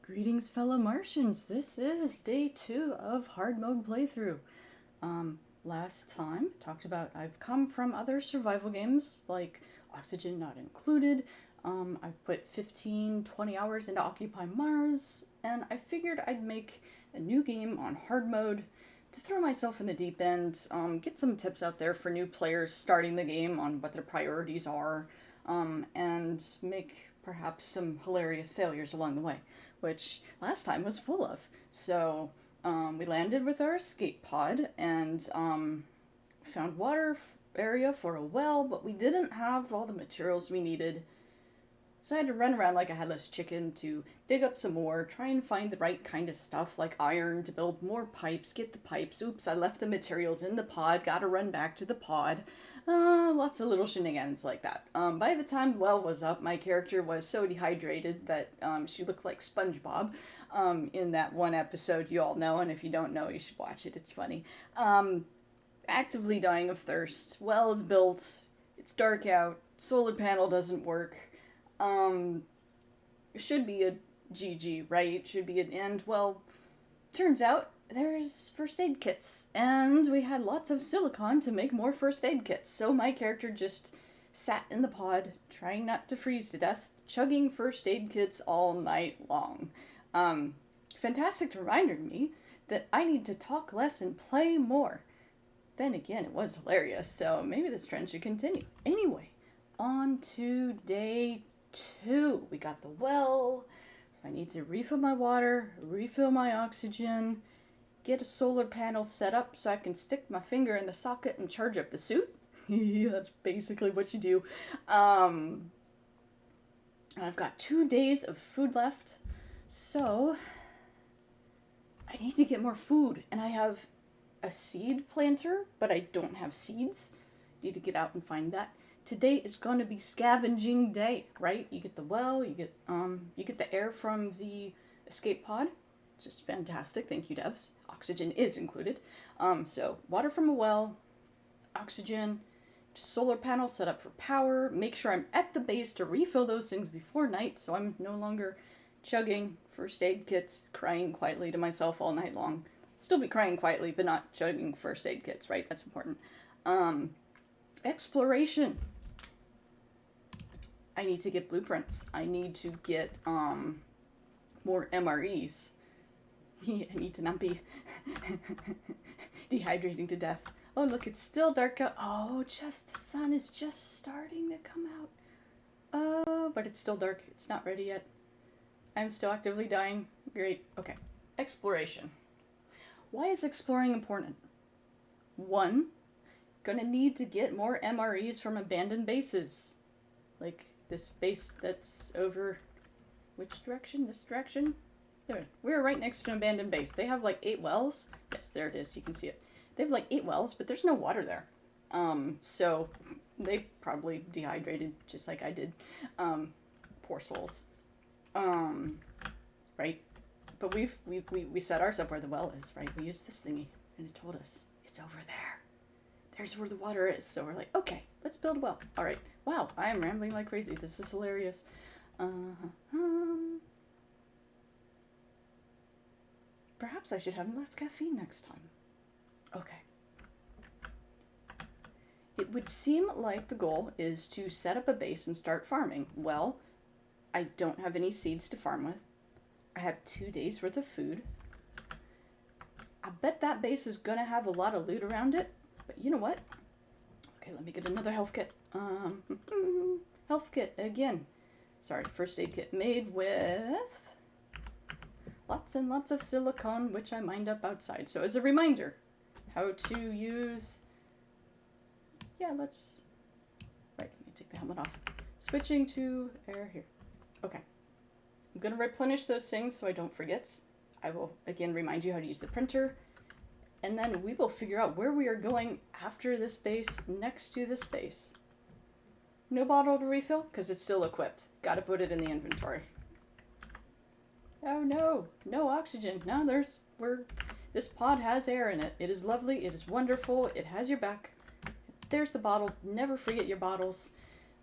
Greetings, fellow Martians. This is day 2 of hard mode playthrough. Last time, talked about I've come from other survival games, like Oxygen Not Included. I've put 15-20 hours into Occupy Mars, and I figured I'd make a new game on hard mode to throw myself in the deep end, get some tips out there for new players starting the game on what their priorities are, and make perhaps some hilarious failures along the way, which last time was full of. So we landed with our escape pod and found water area for a well, but we didn't have all the materials we needed. So I had to run around like a headless chicken to dig up some more, try and find the right kind of stuff like iron to build more pipes, get the pipes. Oops, I left the materials in the pod, gotta run back to the pod. Lots of little shenanigans like that. By the time the well was up, my character was so dehydrated that she looked like SpongeBob in that one episode you all know, and if you don't know, you should watch it, it's funny. Actively dying of thirst. Well is built, it's dark out, solar panel doesn't work. Should be a GG, right? Should be an end. Well, turns out there's first aid kits, and we had lots of silicon to make more first aid kits. So my character just sat in the pod, trying not to freeze to death, chugging first aid kits all night long. Fantastic reminder to me that I need to talk less and play more. Then again, it was hilarious, so maybe this trend should continue. Anyway, on to day 2. We got the well, so I need to refill my water, refill my oxygen, get a solar panel set up so I can stick my finger in the socket and charge up the suit. That's basically what you do. I've got 2 days of food left, so I need to get more food, and I have a seed planter, but I don't have seeds. Need to get out and find that. Today is going to be scavenging day, right? You get the well, you get the air from the escape pod, which is fantastic. Thank you, devs. Oxygen is included. So water from a well, oxygen, solar panel set up for power. Make sure I'm at the base to refill those things before night, so I'm no longer chugging first aid kits, crying quietly to myself all night long. Still be crying quietly, but not chugging first aid kits, right? That's important. Exploration. I need to get blueprints. I need to get more MREs. I need to not be dehydrating to death. Oh, look, it's still dark out. Oh, the sun is just starting to come out. Oh, but it's still dark. It's not ready yet. I'm still actively dying. Great. Okay. Exploration. Why is exploring important? 1, gonna need to get more MREs from abandoned bases. Like this base that's over... Which direction? This direction? There. We're right next to an abandoned base. They have like 8 wells. Yes, there it is. You can see it. They have like 8 wells, but there's no water there. So they probably dehydrated just like I did. Poor souls. Right? But we set ours up where the well is, right? We used this thingy, and it told us it's over there. There's where the water is. So we're like, okay, let's build a well. All right. Wow, I am rambling like crazy. This is hilarious. Perhaps I should have less caffeine next time. Okay. It would seem like the goal is to set up a base and start farming. Well, I don't have any seeds to farm with. I have 2 days worth of food. I bet that base is gonna have a lot of loot around it, but you know what? Okay, let me get another health kit. Health kit again. Sorry, first aid kit made with lots and lots of silicone, which I mined up outside. So as a reminder, how to use... Yeah, let's... Right, let me take the helmet off. Switching to air here. Okay. I'm going to replenish those things so I don't forget. I will, again, remind you how to use the printer. And then we will figure out where we are going after this base, next to this base. No bottle to refill, because it's still equipped. Got to put it in the inventory. Oh no, no oxygen. No, this pod has air in it. It is lovely, it is wonderful, it has your back. There's the bottle. Never forget your bottles.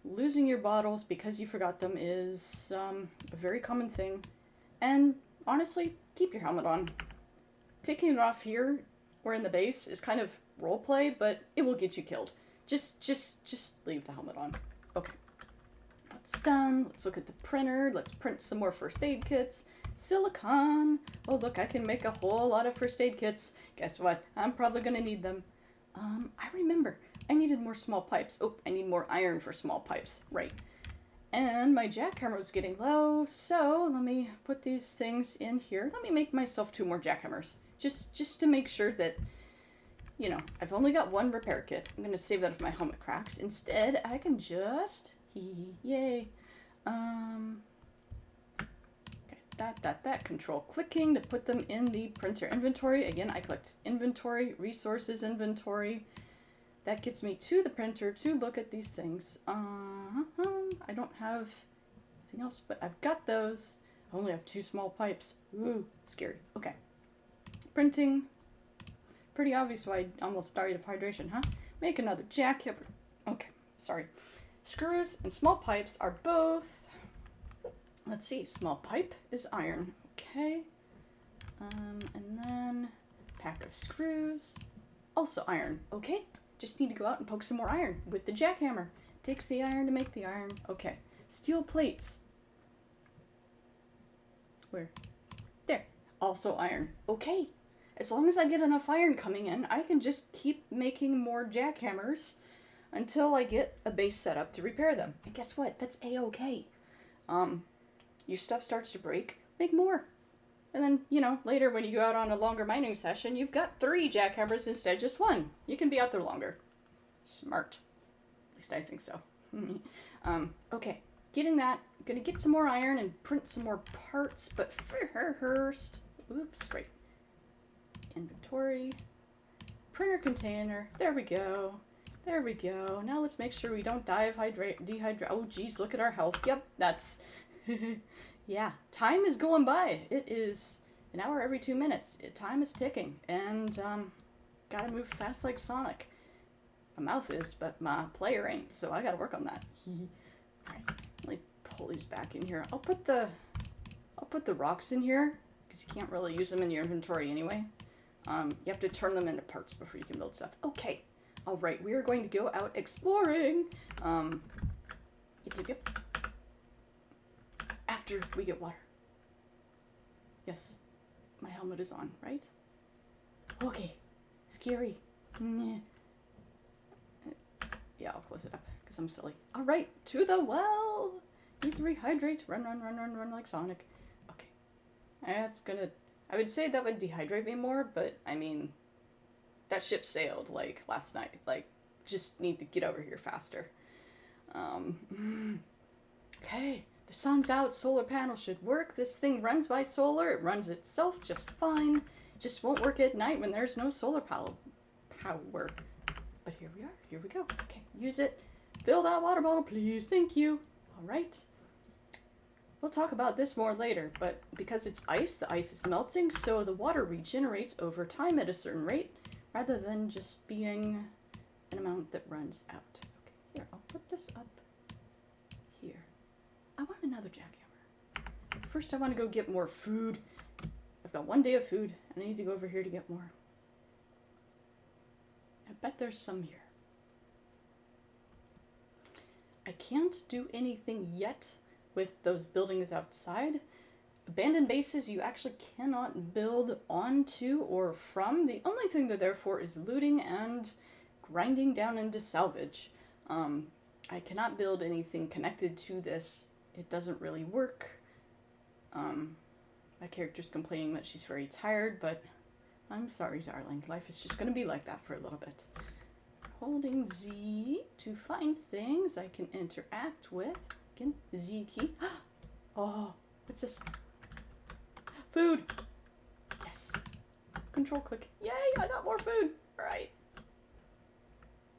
Losing your bottles because you forgot them is a very common thing. And honestly, keep your helmet on. Taking it off here or in the base is kind of roleplay, but it will get you killed. Just leave the helmet on. Okay. That's done. Let's look at the printer. Let's print some more first aid kits. Silicon. Oh, look, I can make a whole lot of first aid kits. Guess what? I'm probably going to need them. I remember. I needed more small pipes. Oh, I need more iron for small pipes. Right. And my jackhammer was getting low, so let me put these things in here. Let me make myself 2 more jackhammers. Just to make sure that, you know, I've only got 1 repair kit. I'm going to save that if my helmet cracks. Instead, I can just... Yay. Okay, that. Control clicking to put them in the printer inventory. Again, I clicked inventory, resources inventory. That gets me to the printer to look at these things. I don't have anything else, but I've got those. I only have 2 small pipes. Ooh, scary. Okay. Printing. Pretty obvious why I almost died of hydration, huh? Make another jackhammer. Okay, sorry. Screws and small pipes are both... Let's see, small pipe is iron. Okay. And then pack of screws. Also iron. Okay. Just need to go out and poke some more iron with the jackhammer. Takes the iron to make the iron. Okay. Steel plates. Where? There. Also iron. Okay. As long as I get enough iron coming in, I can just keep making more jackhammers until I get a base set up to repair them. And guess what? That's a-okay. Your stuff starts to break, make more. And then, you know, later when you go out on a longer mining session, you've got 3 jackhammers instead of just 1. You can be out there longer. Smart. At least I think so. Okay, getting that. I'm gonna get some more iron and print some more parts, but first, oops, right. Inventory, printer container. There we go. There we go. Now let's make sure we don't die of dehydrate. Oh, geez, look at our health. Yep, that's... Yeah, time is going by. It is an hour every 2 minutes. Time is ticking, and gotta move fast like Sonic. My mouth is, but my player ain't, so I gotta work on that. Alright, let me pull these back in here. I'll put the rocks in here, because you can't really use them in your inventory anyway. You have to turn them into parts before you can build stuff. Okay, alright, we are going to go out exploring. Yep. After we get water. Yes, my helmet is on, right? Okay, scary. Yeah, I'll close it up because I'm silly. All right, to the well. Need to rehydrate. Run like Sonic. Okay, that's gonna. I would say that would dehydrate me more, but I mean, that ship sailed like last night. Like, just need to get over here faster. Okay. The sun's out, solar panel should work. This thing runs by solar, it runs itself just fine. Just won't work at night when there's no solar power. But here we are, here we go. Okay, use it. Fill that water bottle, please, thank you. All right. We'll talk about this more later, but because it's ice, the ice is melting, so the water regenerates over time at a certain rate, rather than just being an amount that runs out. Okay, here, I'll put this up. I want another jackhammer. First, I want to go get more food. I've got 1 day of food, and I need to go over here to get more. I bet there's some here. I can't do anything yet with those buildings outside. Abandoned bases you actually cannot build onto or from. The only thing they're there for is looting and grinding down into salvage. I cannot build anything connected to this. It doesn't really work. My character's complaining that she's very tired, but I'm sorry, darling. Life is just going to be like that for a little bit. Holding Z to find things I can interact with. Again, Z key. Oh, what's this? Food. Yes. Control click. Yay, I got more food. All right.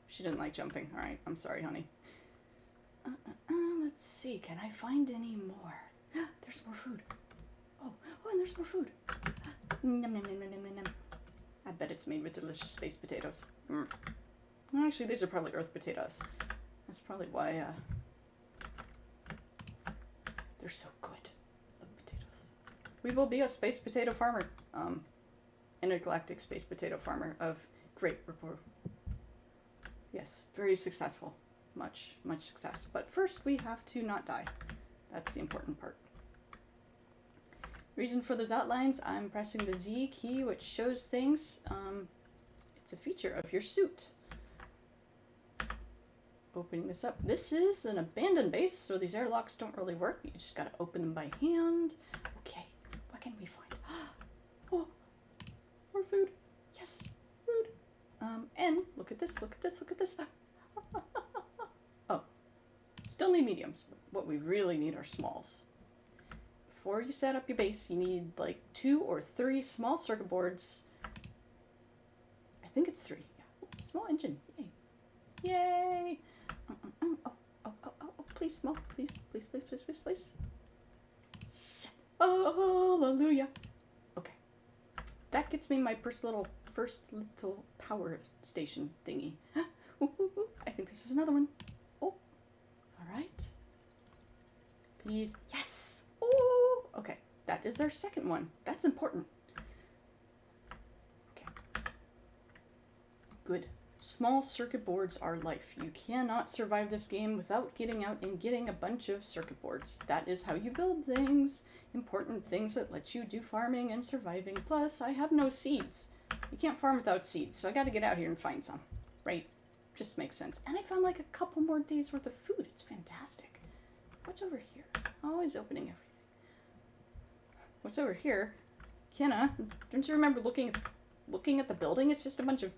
She didn't like jumping. All right, I'm sorry, honey. Let's see, can I find any more? There's more food. Oh, and there's more food. Nom, nom, nom, nom, nom, nom. I bet it's made with delicious space potatoes. Actually, these are probably earth potatoes. That's probably why they're so good. Love potatoes. we will be a space potato farmer. Intergalactic space potato farmer of great rapport. Yes, very successful. Much success. But first we have to not die. That's the important part. Reason for those outlines, I'm pressing the Z key, which shows things. It's a feature of your suit. Opening this up. This is an abandoned base, so these airlocks don't really work. You just gotta open them by hand. Okay, what can we find? Oh, more food. Yes, food. And look at this, look at this, look at this. Oh, still need mediums. What we really need are smalls. Before you set up your base, you need like 2 or 3 small circuit boards. I think it's 3. Yeah. Small engine. Yay. Yay. Oh, please, small. Please. Hallelujah. Okay. That gets me my first little power station thingy. I think this is another one. Oh. All right. Please. Yes. Oh. Okay. That is our second one. That's important. Okay. Good. Small circuit boards are life. You cannot survive this game without getting out and getting a bunch of circuit boards. That is how you build things. Important things that let you do farming and surviving. Plus, I have no seeds. You can't farm without seeds, so I gotta get out here and find some. Right? Just makes sense. And I found like a couple more days worth of food. It's fantastic. What's over here? Always opening everything. What's over here? Kenna, don't you remember looking at the building? It's just a bunch of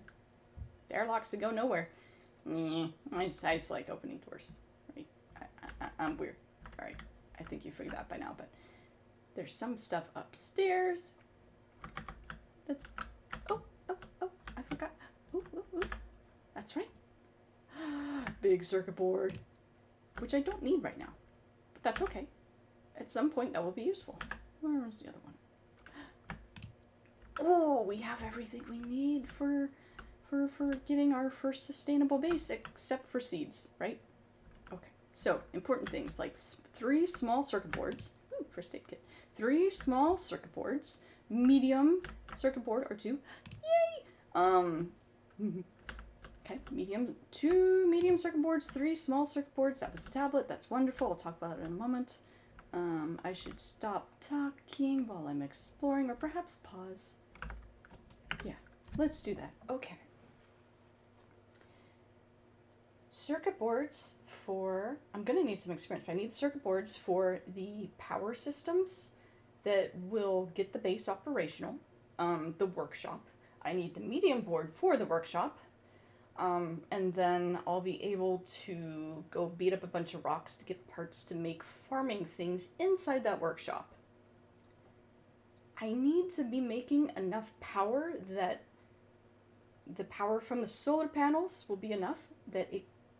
airlocks that go nowhere. I just like opening doors. Right? I'm weird. Alright. I think you figured that by now, but there's some stuff upstairs. Oh, I forgot. Ooh. That's right. Big circuit board. Which I don't need right now. But that's okay. At some point that will be useful. Where's the other one? Oh, we have everything we need for getting our first sustainable base, except for seeds, right? Okay, so important things like 3 small circuit boards. Ooh, first aid kit. 3 small circuit boards, medium circuit board or 2. Yay! Okay, 2 medium circuit boards, 3 small circuit boards. That was a tablet. That's wonderful. I'll talk about it in a moment. I should stop talking while I'm exploring, or perhaps pause. Yeah, let's do that. Okay. Circuit boards for, I'm going to need some experience, but I need circuit boards for the power systems that will get the base operational, the workshop. I need the medium board for the workshop, and then I'll be able to go beat up a bunch of rocks to get parts to make farming things inside that workshop. I need to be making enough power that the power from the solar panels will be enough that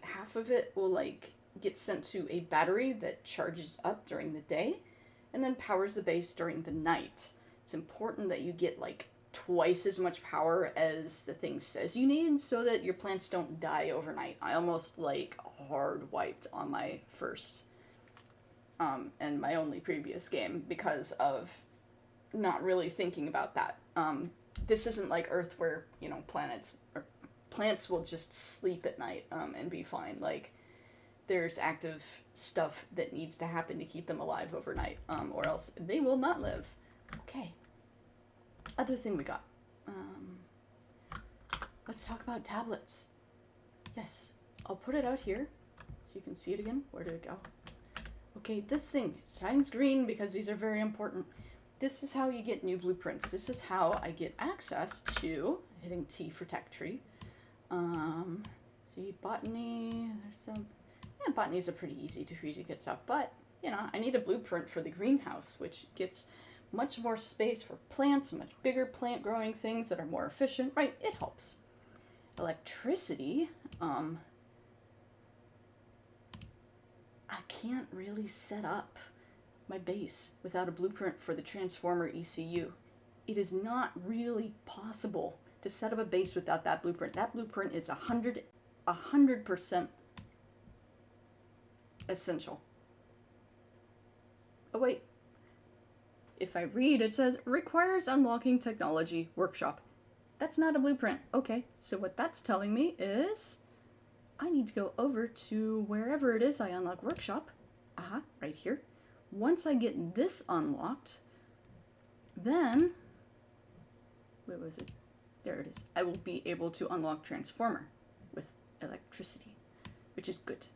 half of it will like get sent to a battery that charges up during the day and then powers the base during the night. It's important that you get like twice as much power as the thing says you need so that your plants don't die overnight. I almost like hard wiped on my first and my only previous game because of not really thinking about that. This isn't like Earth where, plants will just sleep at night and be fine. Like, there's active stuff that needs to happen to keep them alive overnight, or else they will not live. Okay. Other thing we got. Let's talk about tablets. Yes, I'll put it out here so you can see it again. Where did it go? Okay, this thing shines green because these are very important. This is how you get new blueprints. This is how I get access to, hitting T for tech tree. See, botany, there's some, botany's a pretty easy to get stuff, but, I need a blueprint for the greenhouse, which gets much more space for plants, much bigger plant growing things that are more efficient, right? It helps. Electricity, I can't really set up my base without a blueprint for the transformer ECU. It is not really possible to set up a base without that blueprint. That blueprint is 100% essential. Oh wait, if I read, it says requires unlocking technology workshop. That's not a blueprint. Okay, so what that's telling me is I need to go over to wherever it is I unlock workshop. Right here. Once I get this unlocked, then, where was it? There it is. I will be able to unlock transformer with electricity, which is good.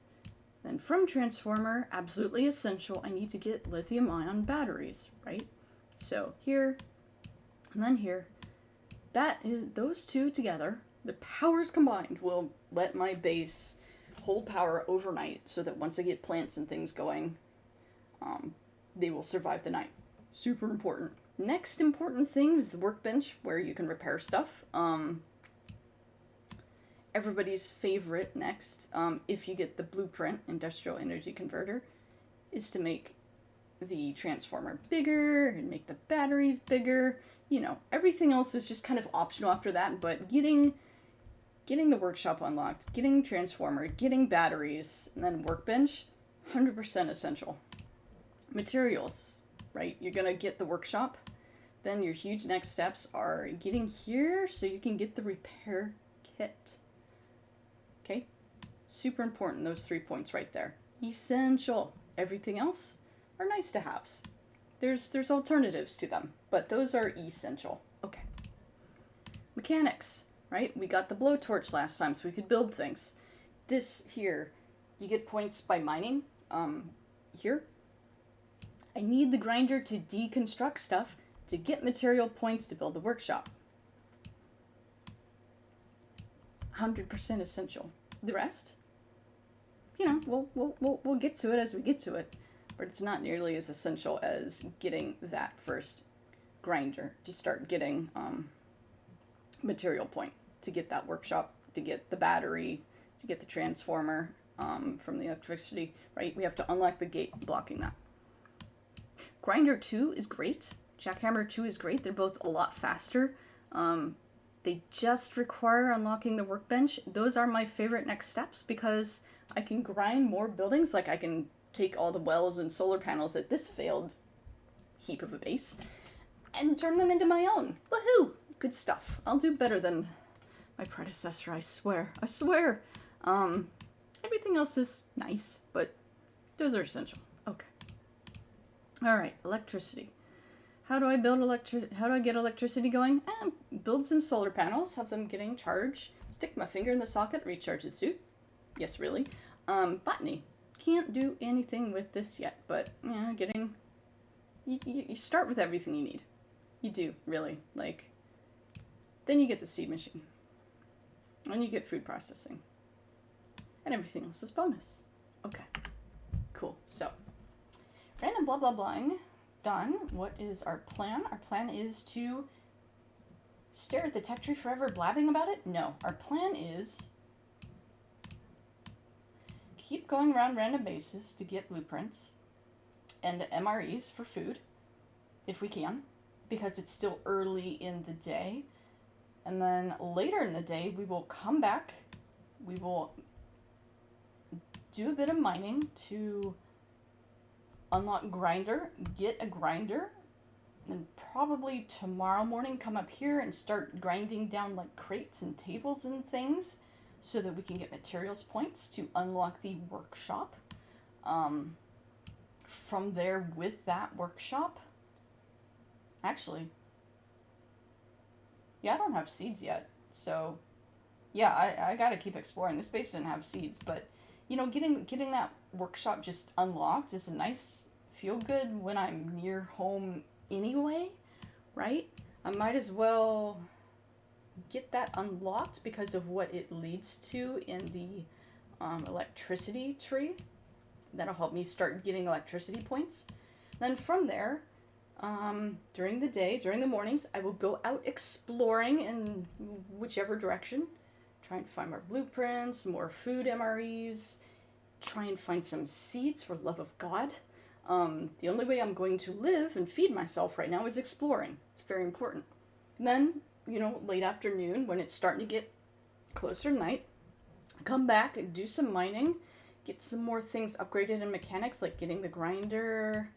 Then from transformer, absolutely essential, I need to get lithium ion batteries, right? So here, and then here. That is, those two together, the powers combined will let my base hold power overnight so that once I get plants and things going, they will survive the night. Super important. Next important thing is the workbench where you can repair stuff. Everybody's favorite next, if you get the blueprint, industrial energy converter, is to make the transformer bigger and make the batteries bigger. You know, everything else is just kind of optional after that, but getting the workshop unlocked, getting transformer, getting batteries, and then workbench, 100% essential. Materials, right? You're gonna get the workshop, then your huge next steps are getting here so you can get the repair kit. Okay? Super important, those 3 points right there. Essential. Everything else are nice to haves. There's alternatives to them, but those are essential. Okay. Mechanics, right? We got the blowtorch last time so we could build things. This here, you get points by mining. Here. I need the grinder to deconstruct stuff to get material points to build the workshop. 100% essential. The rest, you know, we'll get to it as we get to it, but it's not nearly as essential as getting that first grinder to start getting material point, to get that workshop, to get the battery, to get the transformer from the electricity, right? We have to unlock the gate blocking that. Grinder 2 is great. Jackhammer 2 is great. They're both a lot faster. They just require unlocking the workbench. Those are my favorite next steps because I can grind more buildings. Like I can take all the wells and solar panels at this failed heap of a base and turn them into my own. Woohoo! Good stuff. I'll do better than my predecessor, I swear. I swear. Everything else is nice, but those are essential. Okay. All right, electricity. How do I get electricity going? Build some solar panels, have them getting charged, stick my finger in the socket, recharge the suit. Yes, really. Botany. Can't do anything with this yet, but yeah, you start with everything you need. You do, really. Like, then you get the seed machine. And you get food processing. And everything else is bonus. Okay. Cool. So, random blah blah blahing. Done. What is our plan? Our plan is to stare at the tech tree forever blabbing about it? No. Our plan is keep going around random bases to get blueprints and MREs for food, if we can, because it's still early in the day. And then later in the day, we will come back. We will do a bit of mining to unlock grinder, get a grinder, and probably tomorrow morning come up here and start grinding down like crates and tables and things so that we can get materials points to unlock the workshop. From there, with that workshop, actually, yeah, I don't have seeds yet, so yeah, I gotta keep exploring. This base didn't have seeds, but you know, getting that workshop just unlocked is a nice feel good when I'm near home anyway, right? I might as well get that unlocked because of what it leads to in the electricity tree. That'll help me start getting electricity points. Then from there, during the day, during the mornings, I will go out exploring in whichever direction. Try and find more blueprints, more food MREs, try and find some seeds for love of God. The only way I'm going to live and feed myself right now is exploring. It's very important. And then, you know, late afternoon, when it's starting to get closer to night, come back and do some mining, get some more things upgraded in mechanics, like getting the grinder,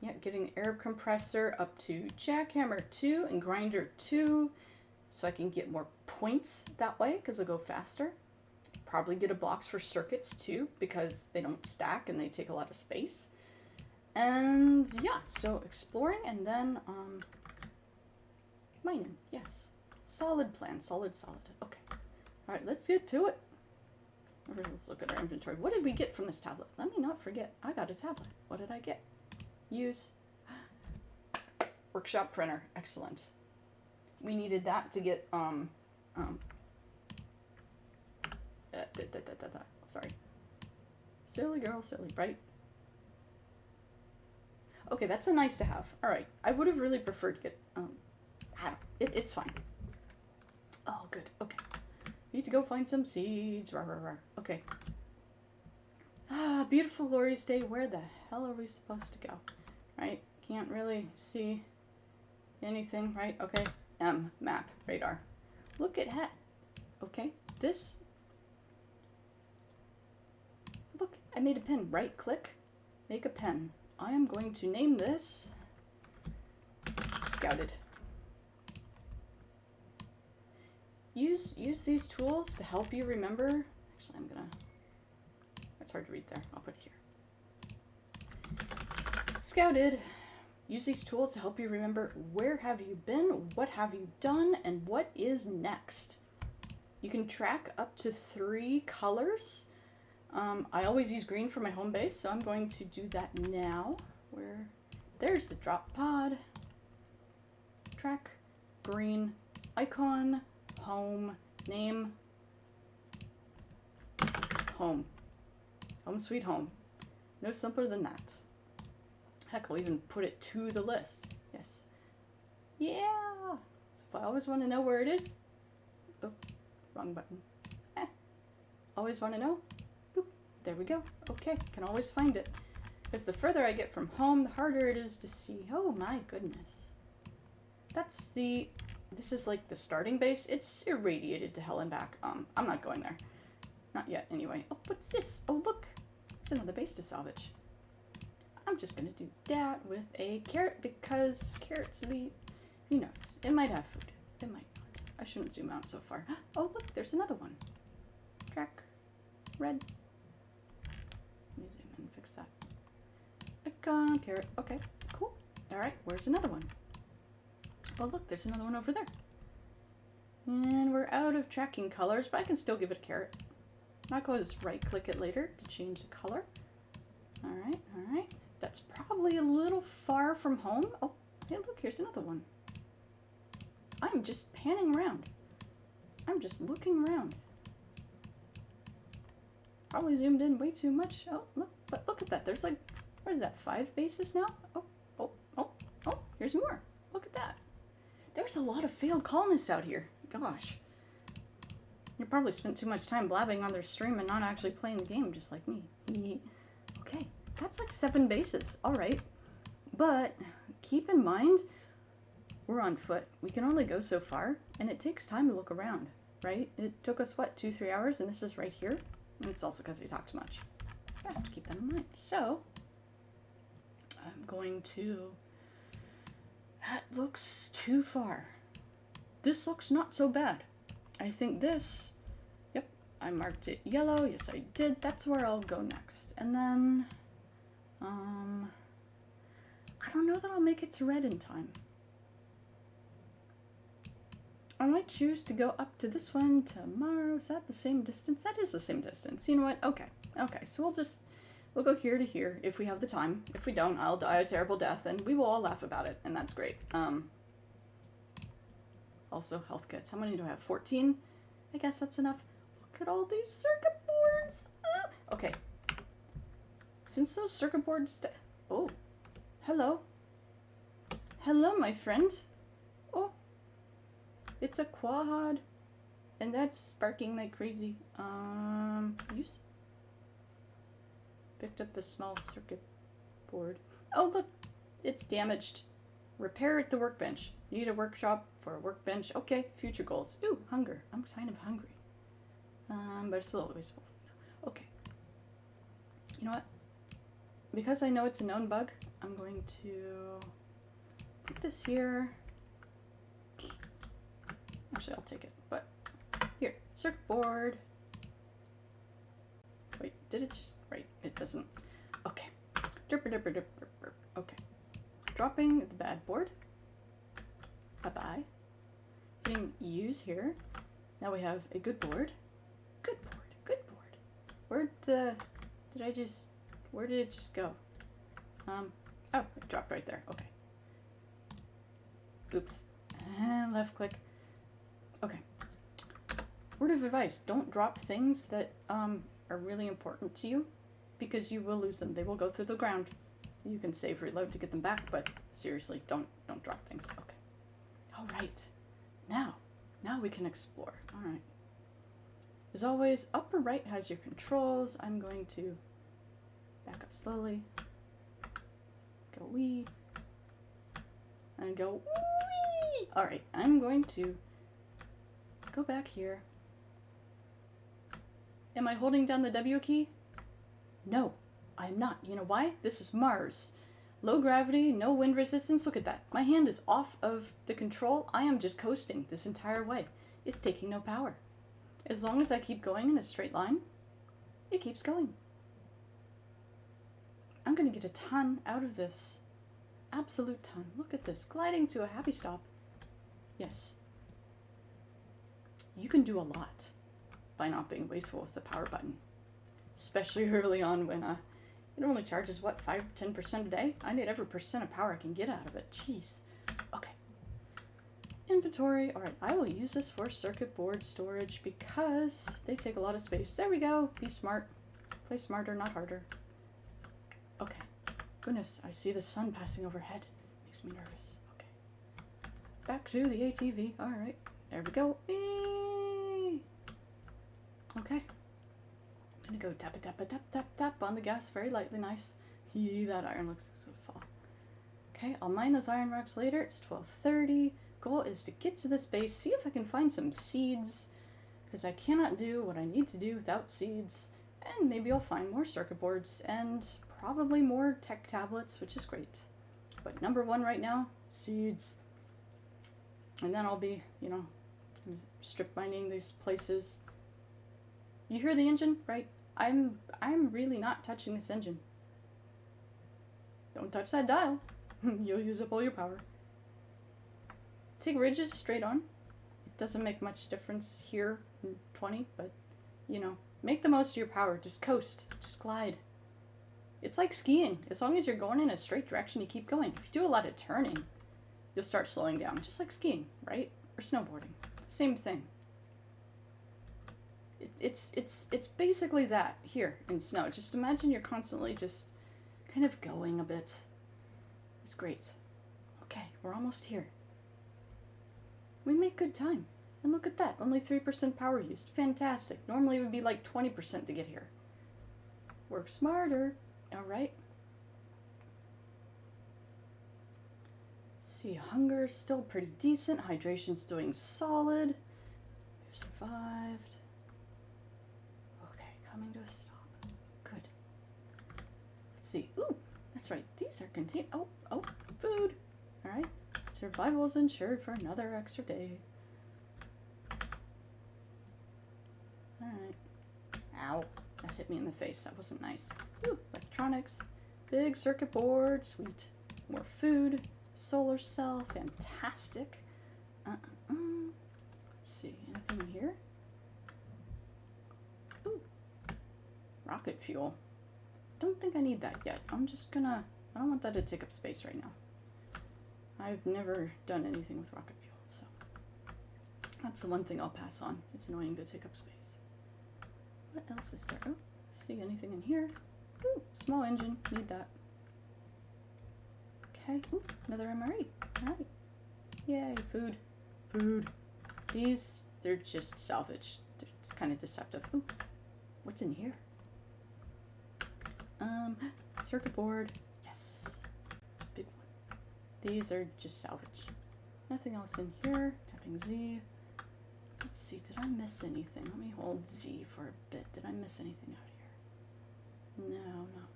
Yeah, getting air compressor up to jackhammer 2 and grinder 2 so I can get more points that way because they'll go faster. Probably get a box for circuits too because they don't stack and they take a lot of space. And yeah, so exploring and then mining, yes. Solid plan, solid. Okay. All right, let's get to it. Let's look at our inventory. What did we get from this tablet? Let me not forget. I got a tablet. What did I get? Use. Workshop printer. Excellent. We needed that to get, sorry. Silly girl, silly, right? Okay, that's a nice to have. All right. I would have really preferred to get, it's fine. Oh, good. Okay. Need to go find some seeds. Rawr, rawr, rawr. Okay. Ah, beautiful glorious day. Where the hell are we supposed to go? Right? Can't really see anything, right? Okay. Map. Radar. Look at that. Okay. This. Look, I made a pen. Right click. Make a pen. I am going to name this Scouted. Use these tools to help you remember. Actually, that's hard to read there. I'll put it here. Scouted. Use these tools to help you remember where have you been, what have you done, and what is next. You can track up to 3 colors. I always use green for my home base, so I'm going to do that now. There's the drop pod. Track, green, icon, home, name, home. Home sweet home. No simpler than that. Heck, I'll even put it to the list. Yes. Yeah! So if I always want to know where it is, oh, wrong button. Always want to know? Boop. There we go. Okay, can always find it. Because the further I get from home, the harder it is to see. Oh my goodness. This is like the starting base. It's irradiated to hell and back. I'm not going there. Not yet, anyway. Oh, what's this? Oh, look. It's another base to salvage. I'm just going to do that with a carrot because carrots, who knows? It might have food. It might not. I shouldn't zoom out so far. Oh, look, there's another one. Track. Red. Let me zoom in and fix that. Icon, carrot. Okay, cool. All right, where's another one? Oh, look, there's another one over there. And we're out of tracking colors, but I can still give it a carrot. I'll go just right-click it later to change the color. All right. That's probably a little far from home. Oh, hey, look, here's another one. I'm just panning around. I'm just looking around. Probably zoomed in way too much. Oh, look, but look at that. There's like, what is that, 5 bases now? Oh, here's more. Look at that. There's a lot of failed colonists out here. Gosh. You probably spent too much time blabbing on their stream and not actually playing the game, just like me. Okay, that's like 7 bases. All right. But keep in mind, we're on foot. We can only go so far, and it takes time to look around, right? It took us, what, 2-3 hours, and this is right here? And it's also because we talk too much. I have to keep that in mind. So, I'm going to... That looks too far. This looks not so bad. I think this... Yep, I marked it yellow. Yes, I did. That's where I'll go next. And then... I don't know that I'll make it to red in time. I might choose to go up to this one tomorrow. Is that the same distance? That is the same distance. You know what? Okay. So we'll go here to here if we have the time. If we don't, I'll die a terrible death and we will all laugh about it, and that's great. Also health kits. How many do I have? 14? I guess that's enough. Look at all these circuit boards. Okay. Since those circuit boards... Oh. Hello. Hello, my friend. Oh. It's a quad. And that's sparking like crazy. Use. Picked up a small circuit board. Oh, look. It's damaged. Repair at the workbench. Need a workshop for a workbench. Okay, future goals. Ooh, hunger. I'm kind of hungry. But it's still always full. Okay. You know what? because I know it's a known bug, I'm going to put this here. Actually, I'll take it, but here, circuit board. Wait, did it just, right, it doesn't. Okay, okay. Dropping the bad board. Bye-bye. Hitting use here. Now we have a good board. Good board, good board. Where did it just go? Oh, it dropped right there, okay. Oops, and left click. Okay. Word of advice, don't drop things that are really important to you, because you will lose them. They will go through the ground. You can save reload to get them back, but seriously, don't drop things. Okay. All right. Now we can explore. All right. As always, upper right has your controls. I'm going to back up slowly. Go wee. And go wee. All right. I'm going to go back here. Am I holding down the W key? No, I'm not. You know why? This is Mars. Low gravity, no wind resistance. Look at that. My hand is off of the control. I am just coasting this entire way. It's taking no power. As long as I keep going in a straight line, it keeps going. I'm going to get a ton out of this. Absolute ton. Look at this. Gliding to a happy stop. Yes. You can do a lot by not being wasteful with the power button. Especially early on when it only charges, what, 5-10% a day? I need every percent of power I can get out of it. Jeez. Okay. Inventory. All right, I will use this for circuit board storage because they take a lot of space. There we go. Be smart. Play smarter, not harder. Okay. Goodness, I see the sun passing overhead. Makes me nervous. Okay. Back to the ATV. All right. There we go. Eee! Okay. I'm gonna go tap tap on the gas very lightly. Nice. That iron looks so fall. Okay, I'll mine those iron rocks later. It's 12:30. Goal is to get to this base, see if I can find some seeds, because I cannot do what I need to do without seeds. And maybe I'll find more circuit boards and probably more tech tablets, which is great. But number one right now, seeds. And then I'll be, strip mining these places. You hear the engine, right? I'm really not touching this engine. Don't touch that dial. You'll use up all your power. Take ridges straight on. It doesn't make much difference here in 20, but, make the most of your power. Just coast. Just glide. It's like skiing. As long as you're going in a straight direction, you keep going. If you do a lot of turning, you'll start slowing down, just like skiing, right? Or snowboarding. Same thing. It's basically that here in snow. Just imagine you're constantly just kind of going a bit. It's great. Okay, we're almost here. We make good time. And look at that, only 3% power used. Fantastic. Normally it would be like 20% to get here. Work smarter. All right. See, hunger's still pretty decent. Hydration's doing solid. We've survived. Okay, coming to a stop. Good. Let's see. Ooh, that's right. These are contained. Oh, food. All right. Survival is insured for another extra day. All right. Ow. That hit me in the face. That wasn't nice. Ooh, electronics. Big circuit board. Sweet. More food. Solar cell. Fantastic. Let's see. Anything in here? Ooh. Rocket fuel. Don't think I need that yet. I don't want that to take up space right now. I've never done anything with rocket fuel, so that's the one thing I'll pass on. It's annoying to take up space. What else is there? Oh, see anything in here? Ooh, small engine. Need that. Okay. Ooh, another MRE. All right. Yay, food. Food. These, they're just salvage. It's kind of deceptive. Ooh, what's in here? Circuit board. Yes. Big one. These are just salvage. Nothing else in here. Tapping Z. Let's see, did I miss anything? Let me hold Z for a bit. Did I miss anything out here? No, not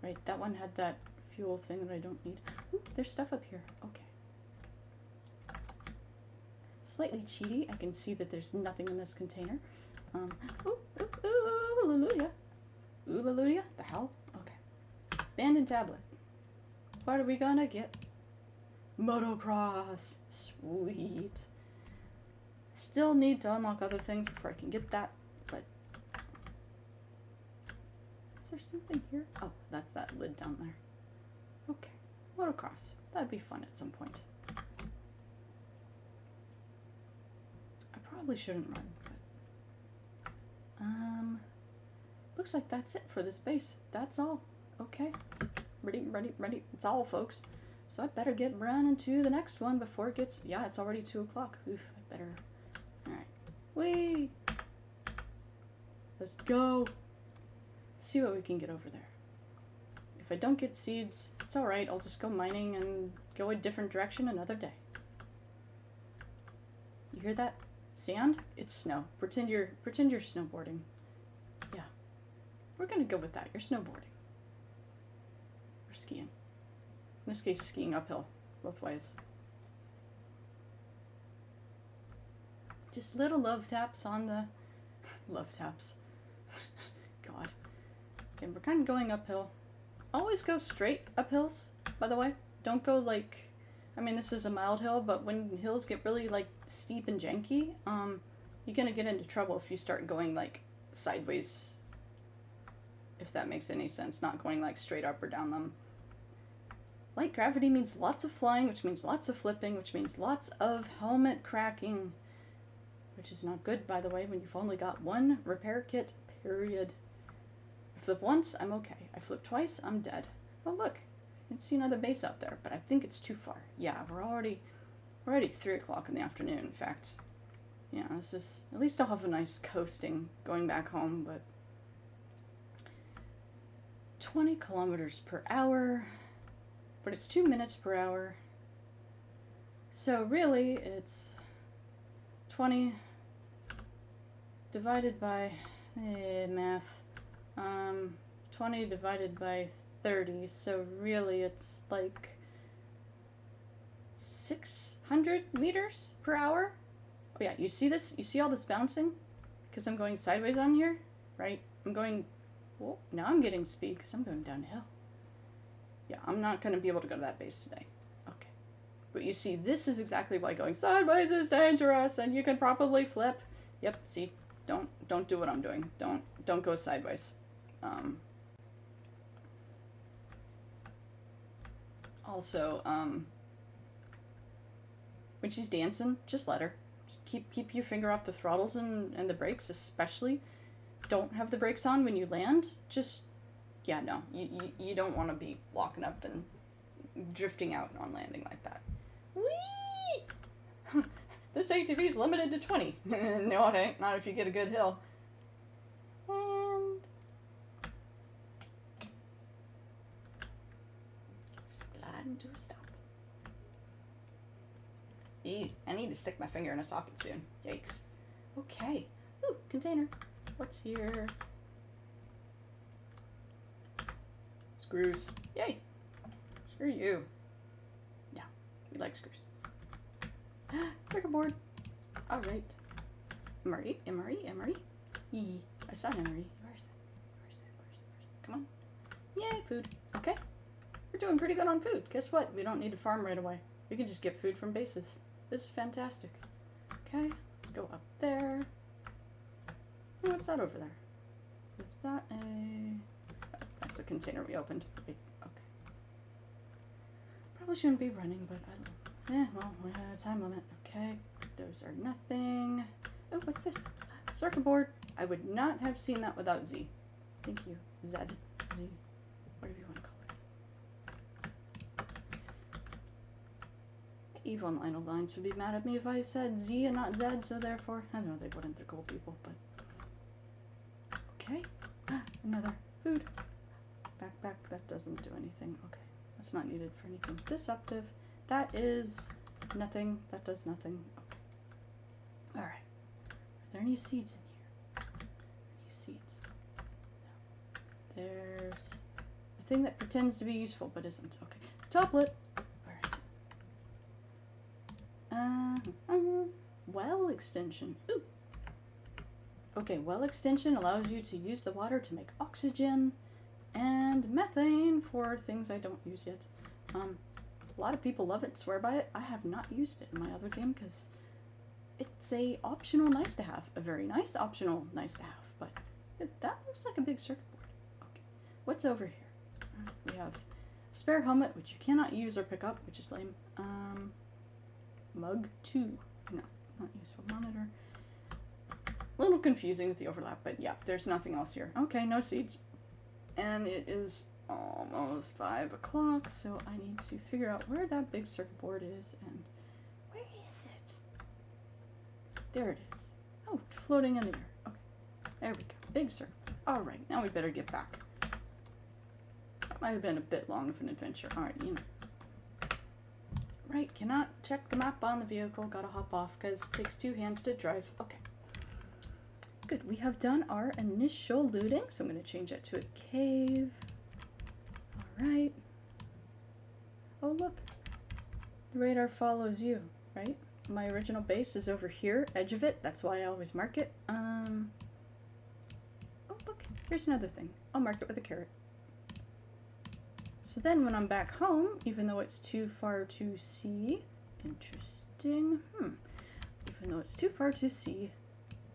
Right, that one had that fuel thing that I don't need. Ooh, there's stuff up here. Okay. Slightly cheaty. I can see that there's nothing in this container. Ooh, ooh, ooh, hallelujah. Ooh, hallelujah. The hell? Okay. Abandoned tablet. What are we gonna get? Motocross. Sweet. Still need to unlock other things before I can get that, but... Is there something here? Oh, that's that lid down there. Okay. Motocross. That'd be fun at some point. I probably shouldn't run, but... Looks like that's it for this base. That's all. Okay. Ready. It's all, folks. So I better get running to the next one before it gets... Yeah, it's already 2 o'clock. Oof, I better... Alright. Whee! Let's go! See what we can get over there. If I don't get seeds, it's alright. I'll just go mining and go a different direction another day. You hear that? Sand? It's snow. Pretend you're snowboarding. Yeah. We're gonna go with that. You're snowboarding. Or skiing. In this case, skiing uphill. Both ways. Just little love taps on the... love taps. God. Okay, we're kind of going uphill. Always go straight up hills, by the way. Don't go like... I mean, this is a mild hill, but when hills get really, like, steep and janky, you're gonna get into trouble if you start going, like, sideways. If that makes any sense. Not going, like, straight up or down them. Light gravity means lots of flying, which means lots of flipping, which means lots of helmet cracking. Which is not good, by the way, when you've only got one repair kit, period. I flip once, I'm okay. I flip twice, I'm dead. Oh, look. I can see another base out there, but I think it's too far. Yeah, we're already 3 o'clock in the afternoon, in fact. Yeah, this is... At least I'll have a nice coasting going back home, but... 20 kilometers per hour... But it's 2 minutes per hour. So really, it's 20 divided by math. 20 divided by 30. So really, it's like 600 meters per hour. Oh yeah, you see this? You see all this bouncing? Because I'm going sideways on here, right? I'm going. Whoa, now I'm getting speed because I'm going downhill. Yeah, I'm not going to be able to go to that base today. Okay. But you see, this is exactly why going sideways is dangerous, and you can probably flip. Yep, see? Don't do what I'm doing. Don't go sideways. Also, when she's dancing, just let her. Just keep your finger off the throttles and the brakes, especially. Don't have the brakes on when you land. Just... Yeah, no, you don't want to be walking up and drifting out on landing like that. Whee! This ATV is limited to 20. No, it ain't. Not if you get a good hill. And... Sliding to a stop. Ew, I need to stick my finger in a socket soon. Yikes. Okay. Ooh, container. What's here? Screws. Yay. Screw you. Yeah, we like screws. Checkerboard. Alright. Emery. Yee. I saw an Emery. Where's it? Come on. Yay, food. Okay. We're doing pretty good on food. Guess what? We don't need to farm right away. We can just get food from bases. This is fantastic. Okay, let's go up there. Oh, what's that over there? Is that a... That's the container we opened. Wait, okay. Probably shouldn't be running, but I don't... well, we had a time limit. Okay, those are nothing. Oh, what's this? Circuit board. I would not have seen that without Z. Thank you. Z. Whatever you want to call it. Evil and Lionel Lines would be mad at me if I said Z and not Z, so therefore... I know they wouldn't. They're cool people, but... Okay. Another food. Backpack, that doesn't do anything. Okay, that's not needed for anything disruptive. That is nothing. That does nothing. Okay. Alright. Are there any seeds in here? Any seeds? No. There's A thing that pretends to be useful but isn't. Okay. Toplet. Alright. Well extension. Ooh. Okay, well extension allows you to use the water to make oxygen and methane for things I don't use yet. A lot of people love it, swear by it. I have not used it in my other game because it's a optional nice to have. A very nice optional nice to have, but that looks like a big circuit board. Okay, what's over here? We have spare helmet, which you cannot use or pick up, which is lame. Mug 2. No, not useful. Monitor. A little confusing with the overlap, but yeah, there's nothing else here. Okay, no seeds. And it is almost 5 o'clock, so I need to figure out where that big circuit board is and where is it? There it is. Oh, floating in the air. Okay, there we go. Big circuit board. Alright, now we better get back. That might have been a bit long of an adventure. Alright, you know. Right, cannot check the map on the vehicle. Gotta hop off because it takes 2 hands to drive. Okay. Good, we have done our initial looting, so I'm going to change that to a cave. Alright. Oh look, the radar follows you, right? My original base is over here, edge of it, that's why I always mark it. Oh look, here's another thing. I'll mark it with a carrot. So then when I'm back home, even though it's too far to see, interesting, even though it's too far to see,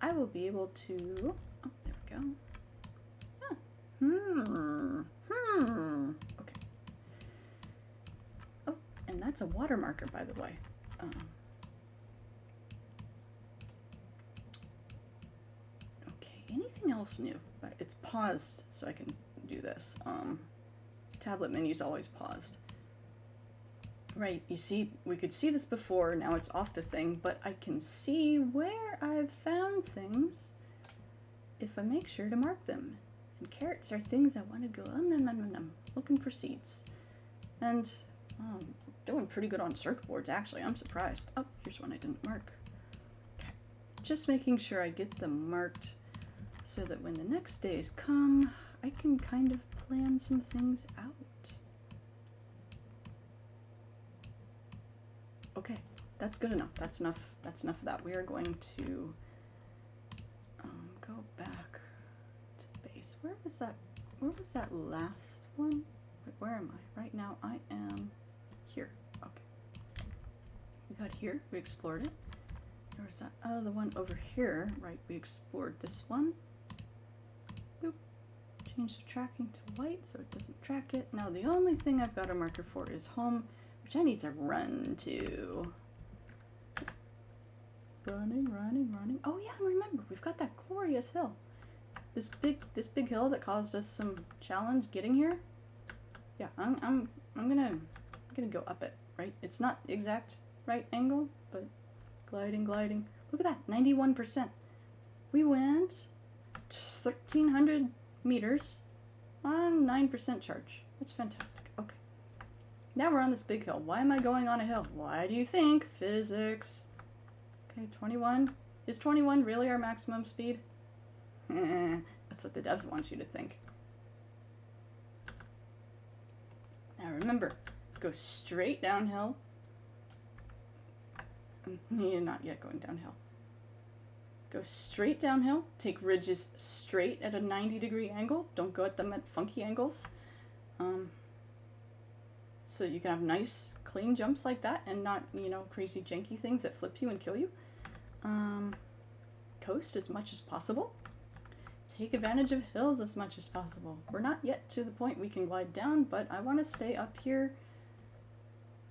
I will be able to, oh, there we go. Okay. Oh, and that's a water marker, by the way. Okay, anything else new? It's paused, so I can do this. Tablet menu's always paused. Right, you see, we could see this before, now it's off the thing, but I can see where I've found things if I make sure to mark them. And carrots are things I want to go, looking for seeds. And, doing pretty good on circuit boards, actually, I'm surprised. Oh, here's one I didn't mark. Okay, just making sure I get them marked so that when the next days come, I can kind of plan some things out. Okay, that's good enough. That's enough. That's enough of that. We are going to go back to base. Where was that? Where was that last one? Wait, where am I? Right now I am here. Okay. We got here. We explored it. There was that other one over here. Right, we explored this one. Boop. Change the tracking to white so it doesn't track it. Now the only thing I've got a marker for is home, which I need to run to. Running. Oh yeah, and remember, we've got that glorious hill. This big hill that caused us some challenge getting here. Yeah, I'm gonna go up it, right? It's not exact right angle, but gliding. Look at that, 91%. We went 1,300 meters on 9% charge. That's fantastic. Okay. Now we're on this big hill. Why am I going on a hill? Why do you think? Physics. Okay, 21. Is 21 really our maximum speed? That's what the devs want you to think. Now remember, go straight downhill. You're not yet going downhill. Go straight downhill. Take ridges straight at a 90-degree angle. Don't go at them at funky angles. So you can have nice, clean jumps like that and not, crazy janky things that flip you and kill you. Coast as much as possible. Take advantage of hills as much as possible. We're not yet to the point we can glide down, but I want to stay up here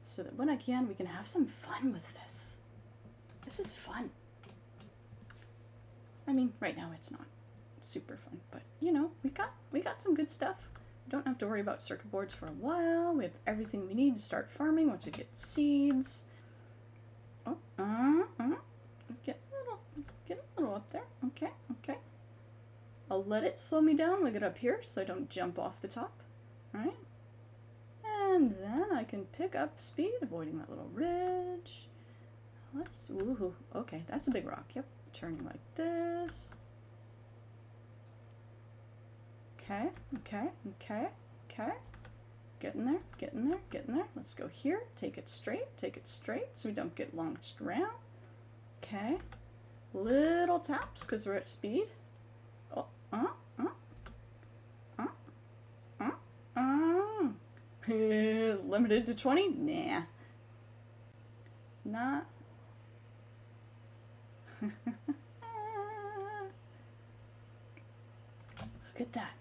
so that when I can, we can have some fun with this. This is fun. I mean, right now it's not super fun, but we got some good stuff. We don't have to worry about circuit boards for a while. We have everything we need to start farming once we get seeds. Oh, get a little up there. Okay. I'll let it slow me down when I get up here so I don't jump off the top. Alright. And then I can pick up speed, avoiding that little ridge. Woohoo. Okay, that's a big rock. Yep. Turning like this. Okay. Okay. Getting there, getting there, getting there. Let's go here. Take it straight so we don't get launched around. Okay. Little taps because we're at speed. Oh, limited to 20? Nah. Not. Look at that.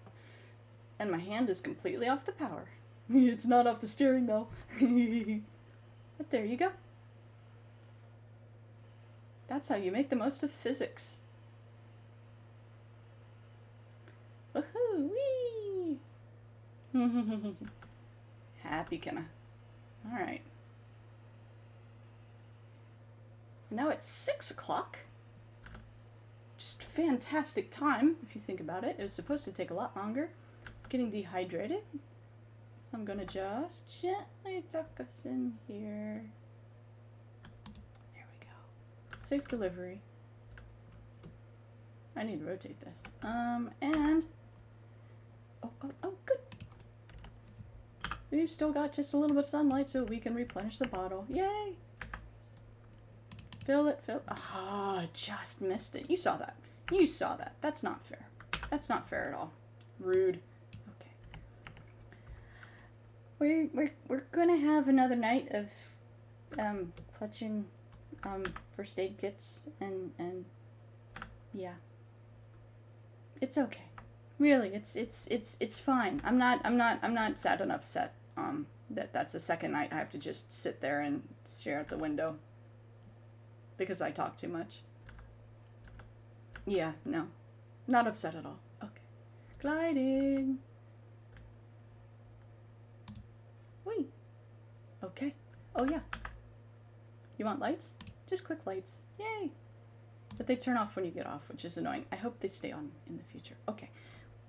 And my hand is completely off the power. It's not off the steering though. But there you go. That's how you make the most of physics. Woohoo! Wee! Happy kinda. Alright. Now it's 6 o'clock. Just fantastic time, if you think about it. It was supposed to take a lot longer. Getting dehydrated. So I'm gonna just gently tuck us in here. There we go. Safe delivery. I need to rotate this. And oh, good. We've still got just a little bit of sunlight so we can replenish the bottle. Yay! Fill it. Ah, just missed it. You saw that. You saw that. That's not fair. That's not fair at all. Rude. Okay. We're gonna have another night of clutching first aid kits and yeah. It's okay. Really, it's fine. I'm not sad and upset that's the second night I have to just sit there and stare out the window because I talk too much. Yeah, no. Not upset at all. Okay. Gliding. Wait. Okay. Oh yeah. You want lights? Just quick lights. Yay. But they turn off when you get off, which is annoying. I hope they stay on in the future. Okay.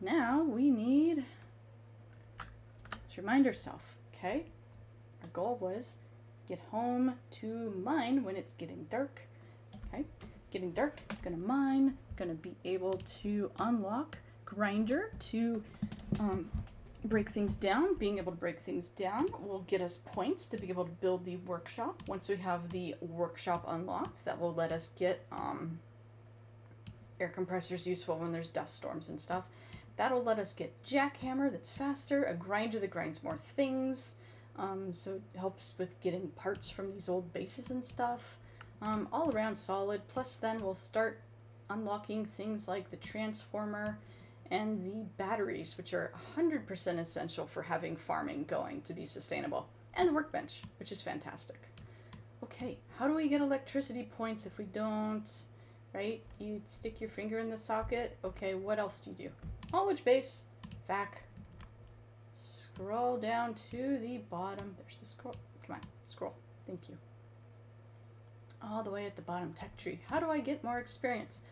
Now we need, let's remind ourselves, okay? Our goal was get home to mine when it's getting dark. Okay? Getting dark, gonna mine, gonna be able to unlock grinder to break things down. Being able to break things down will get us points to be able to build the workshop. Once we have the workshop unlocked, that will let us get air compressors useful when there's dust storms and stuff. That'll let us get jackhammer that's faster, a grinder that grinds more things, so it helps with getting parts from these old bases and stuff. All around solid, plus then we'll start unlocking things like the transformer and the batteries, which are 100% essential for having farming going to be sustainable. And the workbench, which is fantastic. Okay, how do we get electricity points if we don't, right? You stick your finger in the socket. Okay, what else do you do? Haulage base, vac. Scroll down to the bottom. There's the scroll. Come on, scroll. Thank you. All the way at the bottom, tech tree. How do I get more experience?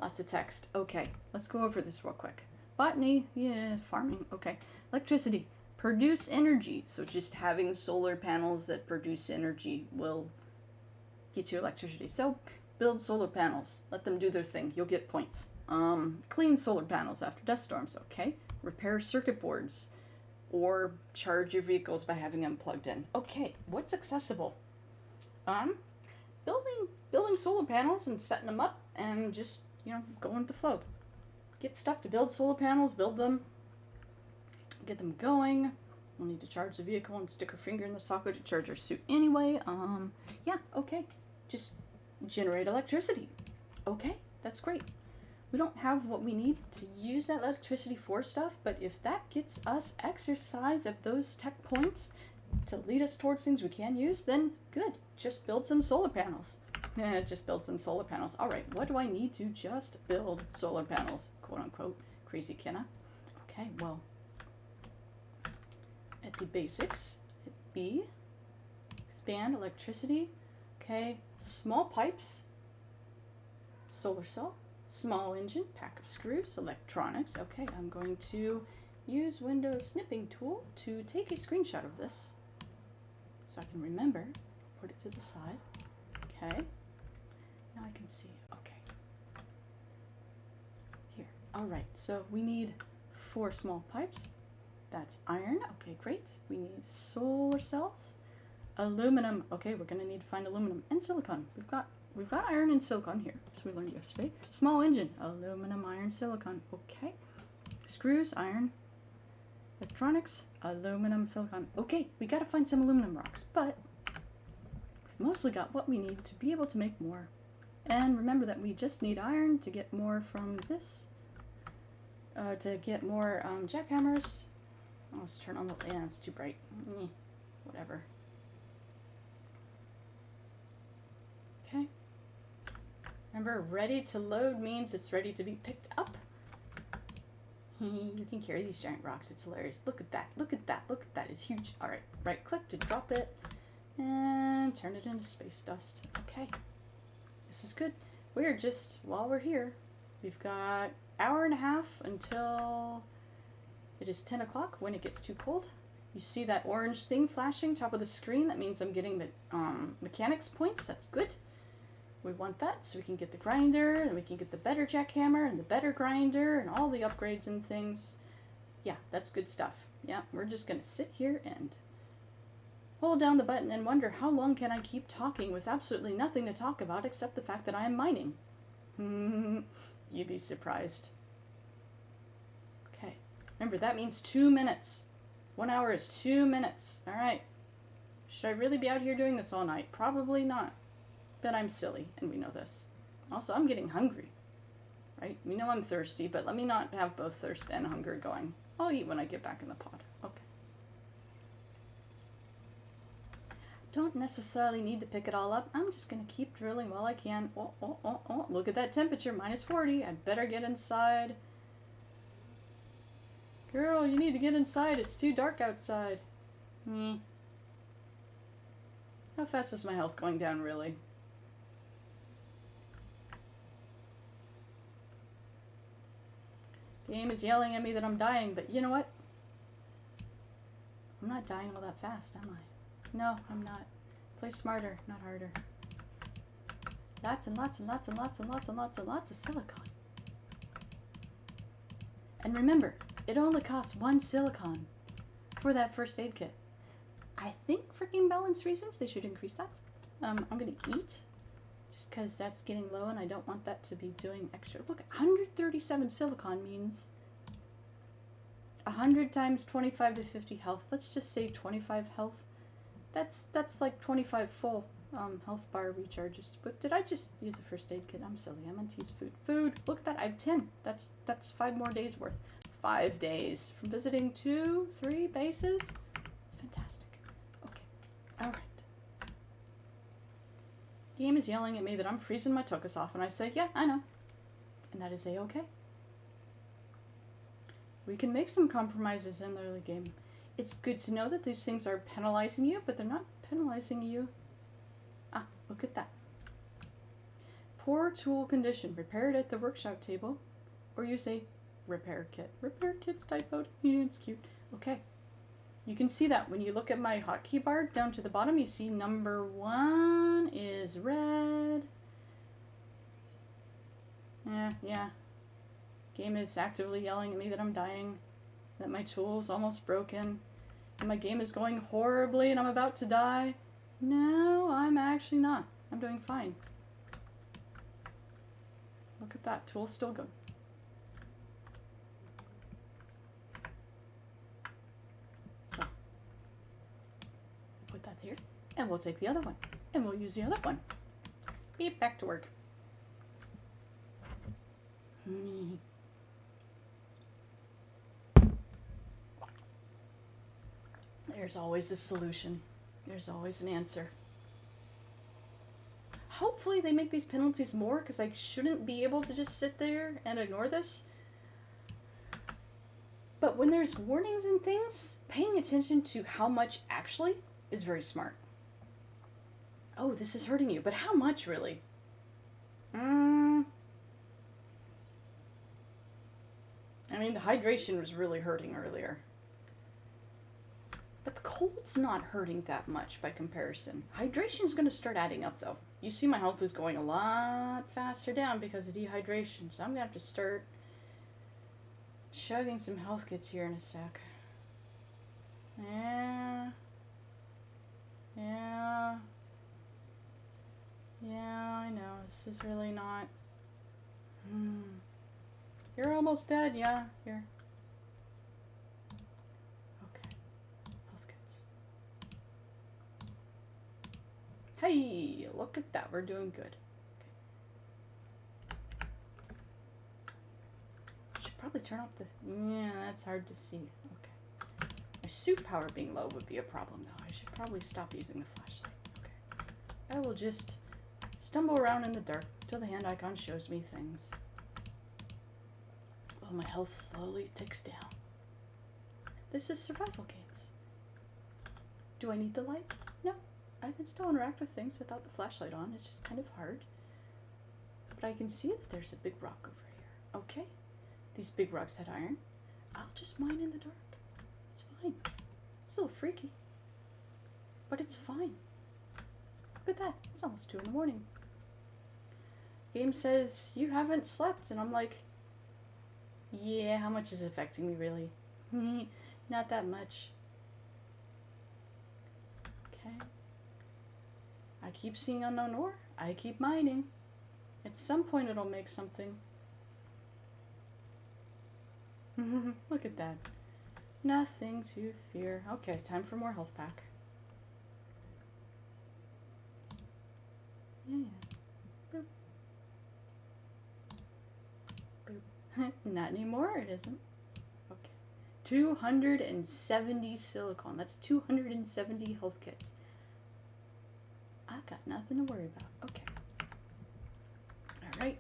Lots of text. Okay, let's go over this real quick. Botany, yeah, farming, okay. Electricity, produce energy. So just having solar panels that produce energy will get you electricity. So build solar panels, let them do their thing, you'll get points. Clean solar panels after dust storms, okay. Repair circuit boards or charge your vehicles by having them plugged in. Okay, what's accessible? Building solar panels and setting them up and just, going with the flow. Get stuff to build solar panels, build them, get them going. We'll need to charge the vehicle and stick our finger in the socket to charge our suit anyway. Yeah, okay. Just generate electricity. Okay, that's great. We don't have what we need to use that electricity for stuff, but if that gets us exercise of those tech points to lead us towards things we can use, then good. Just build some solar panels. Just build some solar panels. All right, what do I need to just build solar panels? Quote unquote, crazy Kenna. Okay, well, at the basics, hit B, expand electricity. Okay, small pipes, solar cell, small engine, pack of screws, electronics. Okay, I'm going to use Windows snipping tool to take a screenshot of this so I can remember. Put it to the side. Okay. Now I can see. Okay. Here. All right. So we need 4 small pipes. That's iron. Okay, great. We need solar cells. Aluminum. Okay, we're gonna need to find aluminum and silicon. We've got iron and silicon here, as we learned yesterday. Small engine. Aluminum, iron, silicon. Okay. Screws, iron. Electronics, aluminum, silicon. Okay, we gotta find some aluminum rocks, but we've mostly got what we need to be able to make more. And remember that we just need iron to get more from this, to get more jackhammers. Oh, let's turn on the, yeah, it's too bright. Whatever. Okay. Remember, ready to load means it's ready to be picked up. You can carry these giant rocks. It's hilarious. Look at that. Look at that. Look at that. It's huge. All right. Right click to drop it and turn it into space dust. Okay. This is good. We're just, while we're here, we've got an hour and a half until it is 10 o'clock when it gets too cold. You see that orange thing flashing top of the screen? That means I'm getting the mechanics points. That's good. We want that so we can get the grinder, and we can get the better jackhammer and the better grinder and all the upgrades and things. Yeah, that's good stuff. Yeah, we're just going to sit here and hold down the button and wonder how long can I keep talking with absolutely nothing to talk about except the fact that I am mining. You'd be surprised. Okay, remember that means 2 minutes. 1 hour is 2 minutes. All right. Should I really be out here doing this all night? Probably not. But I'm silly, and we know this. Also, I'm getting hungry, right? We know I'm thirsty, but let me not have both thirst and hunger going. I'll eat when I get back in the pod. Okay. Don't necessarily need to pick it all up. I'm just going to keep drilling while I can. Oh, look at that temperature, minus 40. I'd better get inside. Girl, you need to get inside. It's too dark outside. How fast is my health going down, really? Game is yelling at me that I'm dying, but you know what? I'm not dying all that fast, am I? No, I'm not. Play smarter, not harder. Lots and lots and lots and lots and lots and lots and lots of silicon. And remember, it only costs 1 silicon for that first aid kit. I think for game balance reasons, they should increase that. I'm gonna eat. Just because that's getting low and I don't want that to be doing extra. Look, 137 silicon means 100 times 25 to 50 health. Let's just say 25 health. That's like 25 full health bar recharges. But did I just use a first aid kit? I'm silly. I meant to use food. Food. Look at that. I have 10. That's 5 more days worth. 5 days from visiting 2, 3 bases. It's fantastic. Okay. All right. Game is yelling at me that I'm freezing my tuchus off, and I say, yeah, I know. And that is a-okay. We can make some compromises in the early game. It's good to know that these things are penalizing you, but they're not penalizing you. Ah, look at that. Poor tool condition. Repair it at the workshop table. Or use a repair kit. Repair kit's typoed. Yeah, it's cute. Okay. You can see that when you look at my hotkey bar down to the bottom, you see number 1 is red. Yeah. Game is actively yelling at me that I'm dying, that my tool's almost broken, and my game is going horribly and I'm about to die. No, I'm actually not. I'm doing fine. Look at that. Tool's still going. That here, and we'll take the other one, and we'll use the other one. Beep, back to work. There's always a solution. There's always an answer. Hopefully they make these penalties more, because I shouldn't be able to just sit there and ignore this. But when there's warnings and things, paying attention to how much actually is very smart. Oh, this is hurting you, but how much really? I mean, the hydration was really hurting earlier. But the cold's not hurting that much by comparison. Hydration's going to start adding up, though. You see my health is going a lot faster down because of dehydration, so I'm going to have to start chugging some health kits here in a sec. Yeah. Yeah. Yeah, I know. This is really not... You're almost dead, yeah. Here. Okay. Health kits. Hey, look at that. We're doing good. Okay. Should probably turn off the... Yeah, that's hard to see. Okay. My suit power being low would be a problem, though. I should probably stop using the flashlight. Okay. I will just stumble around in the dark till the hand icon shows me things. While my health slowly ticks down. This is survival games. Do I need the light? No. I can still interact with things without the flashlight on. It's just kind of hard. But I can see that there's a big rock over here. Okay. These big rocks had iron. I'll just mine in the dark. It's fine. It's a little freaky. But it's fine. Look at that. It's almost 2 in the morning. Game says, you haven't slept. And I'm like, yeah, how much is it affecting me, really? Not that much. Okay. I keep seeing unknown ore. I keep mining. At some point it'll make something. Look at that. Nothing to fear. Okay, time for more health pack. Yeah. Boop. Boop. Not anymore, it isn't. Okay. 270 silicon. That's 270 health kits. I got nothing to worry about. Okay. Alright.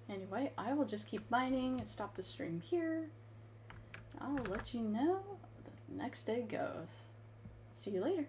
Anyway, I will just keep mining and stop the stream here. I'll let you know how the next day goes. See you later.